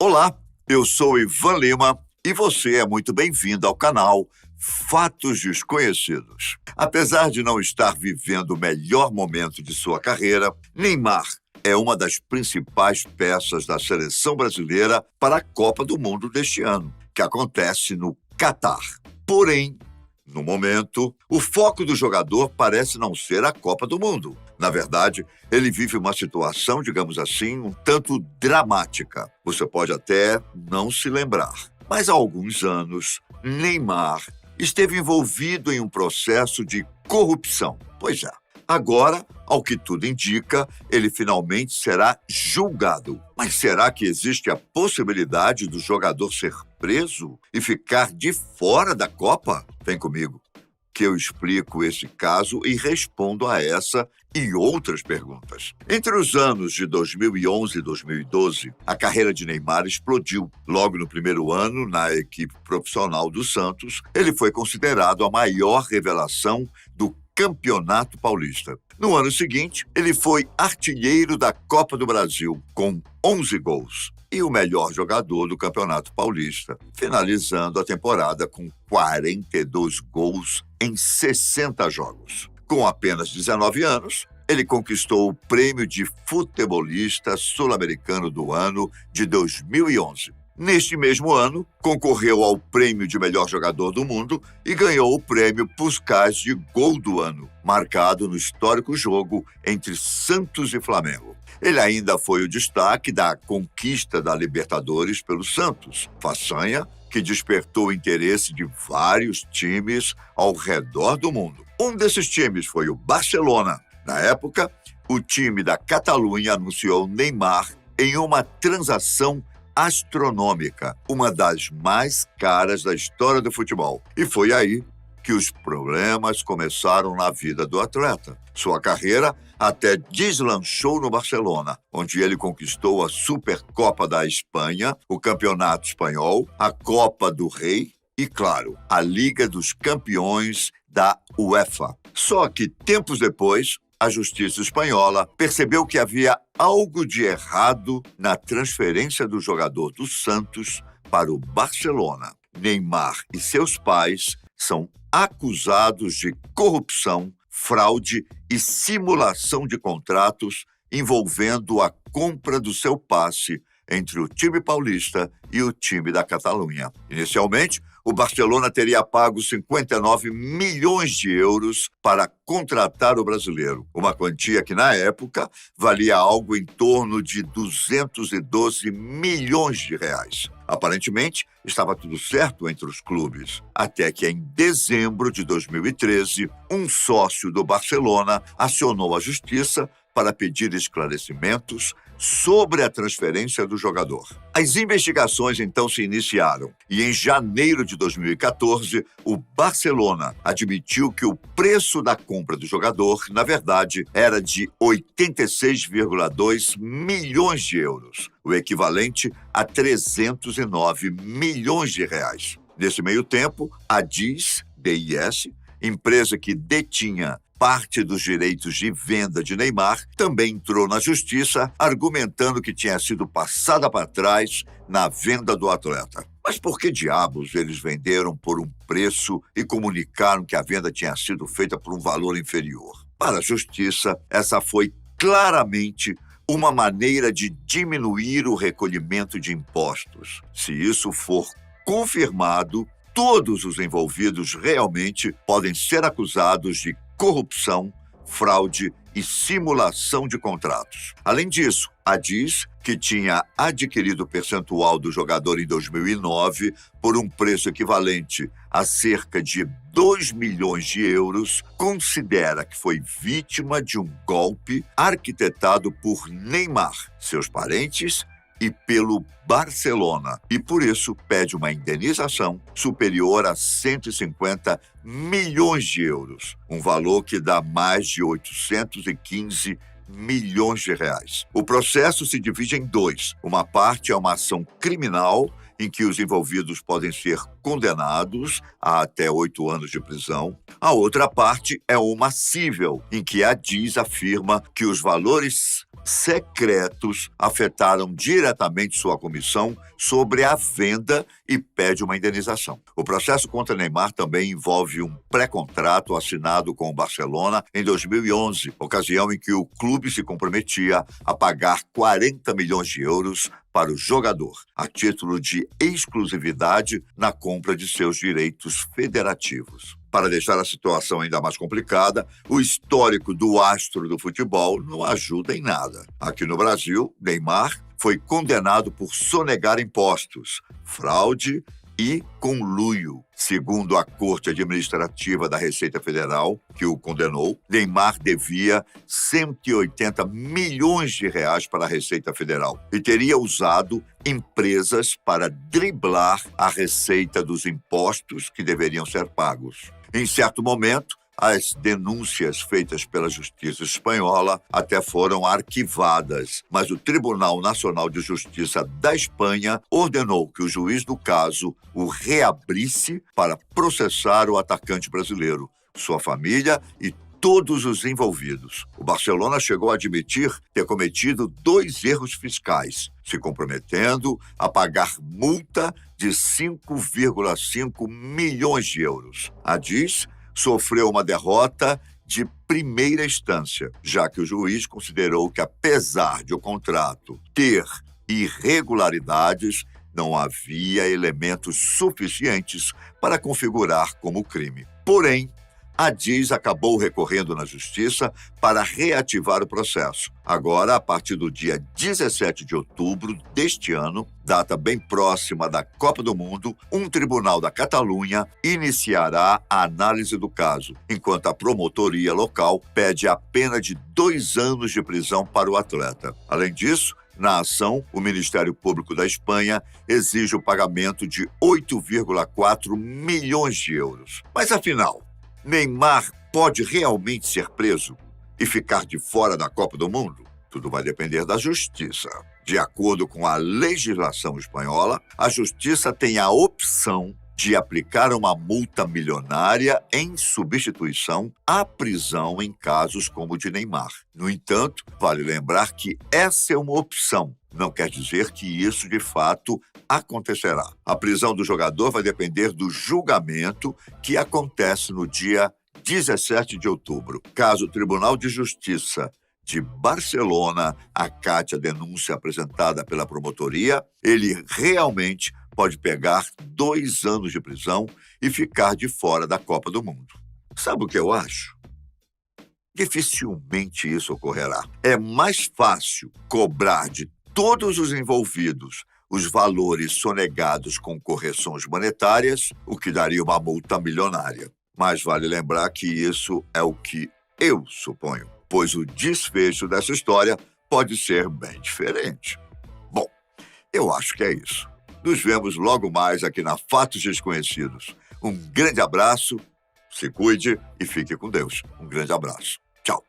Olá, eu sou Ivan Lima e você é muito bem-vindo ao canal Fatos Desconhecidos. Apesar de não estar vivendo o melhor momento de sua carreira, Neymar é uma das principais peças da seleção brasileira para a Copa do Mundo deste ano, que acontece no Catar. Porém, no momento, o foco do jogador parece não ser a Copa do Mundo. Na verdade, ele vive uma situação, digamos assim, um tanto dramática. Você pode até não se lembrar. Mas há alguns anos, Neymar esteve envolvido em um processo de corrupção. Pois é. Agora, ao que tudo indica, ele finalmente será julgado. Mas será que existe a possibilidade do jogador ser preso e ficar de fora da Copa? Vem comigo, que eu explico esse caso e respondo a essa e outras perguntas. Entre os anos de 2011 e 2012, a carreira de Neymar explodiu. Logo no primeiro ano, na equipe profissional do Santos, ele foi considerado a maior revelação do Campeonato Paulista. No ano seguinte, ele foi artilheiro da Copa do Brasil, com 11 gols, e o melhor jogador do Campeonato Paulista, finalizando a temporada com 42 gols em 60 jogos. Com apenas 19 anos, ele conquistou o prêmio de futebolista sul-americano do ano de 2011. Neste mesmo ano, concorreu ao prêmio de melhor jogador do mundo e ganhou o prêmio Puskás de gol do ano, marcado no histórico jogo entre Santos e Flamengo. Ele ainda foi o destaque da conquista da Libertadores pelo Santos, façanha que despertou o interesse de vários times ao redor do mundo. Um desses times foi o Barcelona. Na época, o time da Catalunha anunciou Neymar em uma transação astronômica, uma das mais caras da história do futebol. E foi aí que os problemas começaram na vida do atleta. Sua carreira até deslanchou no Barcelona, onde ele conquistou a Supercopa da Espanha, o Campeonato Espanhol, a Copa do Rei e, claro, a Liga dos Campeões da UEFA. Só que, tempos depois, a justiça espanhola percebeu que havia algo de errado na transferência do jogador do Santos para o Barcelona. Neymar e seus pais são acusados de corrupção, fraude e simulação de contratos envolvendo a compra do seu passe entre o time paulista e o time da Catalunha. Inicialmente, o Barcelona teria pago 59 milhões de euros para contratar o brasileiro, uma quantia que, na época, valia algo em torno de 212 milhões de reais. Aparentemente, estava tudo certo entre os clubes, até que em dezembro de 2013, um sócio do Barcelona acionou a justiça para pedir esclarecimentos sobre a transferência do jogador. As investigações então se iniciaram e em janeiro de 2014, o Barcelona admitiu que o preço da compra do jogador, na verdade, era de 86,2 milhões de euros, o equivalente a 309 milhões de reais. Nesse meio tempo, a DIS, empresa que detinha parte dos direitos de venda de Neymar, também entrou na justiça, argumentando que tinha sido passada para trás na venda do atleta. Mas por que diabos eles venderam por um preço e comunicaram que a venda tinha sido feita por um valor inferior? Para a justiça, essa foi claramente uma maneira de diminuir o recolhimento de impostos. Se isso for confirmado, todos os envolvidos realmente podem ser acusados de corrupção, fraude e simulação de contratos. Além disso, a DIS, que tinha adquirido o percentual do jogador em 2009 por um preço equivalente a cerca de 2 milhões de euros, considera que foi vítima de um golpe arquitetado por Neymar, seus parentes e pelo Barcelona, e por isso pede uma indenização superior a 150 milhões de euros, um valor que dá mais de 815 milhões de reais. O processo se divide em dois. Uma parte é uma ação criminal em que os envolvidos podem ser condenados a até 8 anos de prisão. A outra parte é uma cível, em que a DIS afirma que os valores secretos afetaram diretamente sua comissão sobre a venda e pede uma indenização. O processo contra Neymar também envolve um pré-contrato assinado com o Barcelona em 2011, ocasião em que o clube se comprometia a pagar 40 milhões de euros para o jogador, a título de exclusividade na compra de seus direitos federativos. Para deixar a situação ainda mais complicada, o histórico do astro do futebol não ajuda em nada. Aqui no Brasil, Neymar foi condenado por sonegar impostos, fraude e conluio. Segundo a Corte Administrativa da Receita Federal, que o condenou, Neymar devia 180 milhões de reais para a Receita Federal e teria usado empresas para driblar a receita dos impostos que deveriam ser pagos. Em certo momento, as denúncias feitas pela Justiça Espanhola até foram arquivadas, mas o Tribunal Nacional de Justiça da Espanha ordenou que o juiz do caso o reabrisse para processar o atacante brasileiro, sua família e todos os envolvidos. O Barcelona chegou a admitir ter cometido 2 erros fiscais, se comprometendo a pagar multa de 5,5 milhões de euros. A DIS sofreu uma derrota de primeira instância, já que o juiz considerou que, apesar de o contrato ter irregularidades, não havia elementos suficientes para configurar como crime. Porém, a DIS acabou recorrendo na Justiça para reativar o processo. Agora, a partir do dia 17 de outubro deste ano, data bem próxima da Copa do Mundo, um tribunal da Catalunha iniciará a análise do caso, enquanto a promotoria local pede a pena de 2 anos de prisão para o atleta. Além disso, na ação, o Ministério Público da Espanha exige o pagamento de 8,4 milhões de euros. Mas, afinal, Neymar pode realmente ser preso e ficar de fora da Copa do Mundo? Tudo vai depender da Justiça. De acordo com a legislação espanhola, a Justiça tem a opção de aplicar uma multa milionária em substituição à prisão em casos como o de Neymar. No entanto, vale lembrar que essa é uma opção. Não quer dizer que isso, de fato, acontecerá. A prisão do jogador vai depender do julgamento que acontece no dia 17 de outubro. Caso o Tribunal de Justiça de Barcelona acate a denúncia apresentada pela promotoria, ele realmente pode pegar 2 anos de prisão e ficar de fora da Copa do Mundo. Sabe o que eu acho? Dificilmente isso ocorrerá. É mais fácil cobrar de todos os envolvidos os valores sonegados com correções monetárias, o que daria uma multa milionária. Mas vale lembrar que isso é o que eu suponho, pois o desfecho dessa história pode ser bem diferente. Bom, eu acho que é isso. Nos vemos logo mais aqui na Fatos Desconhecidos. Um grande abraço, se cuide e fique com Deus. Um grande abraço. Tchau.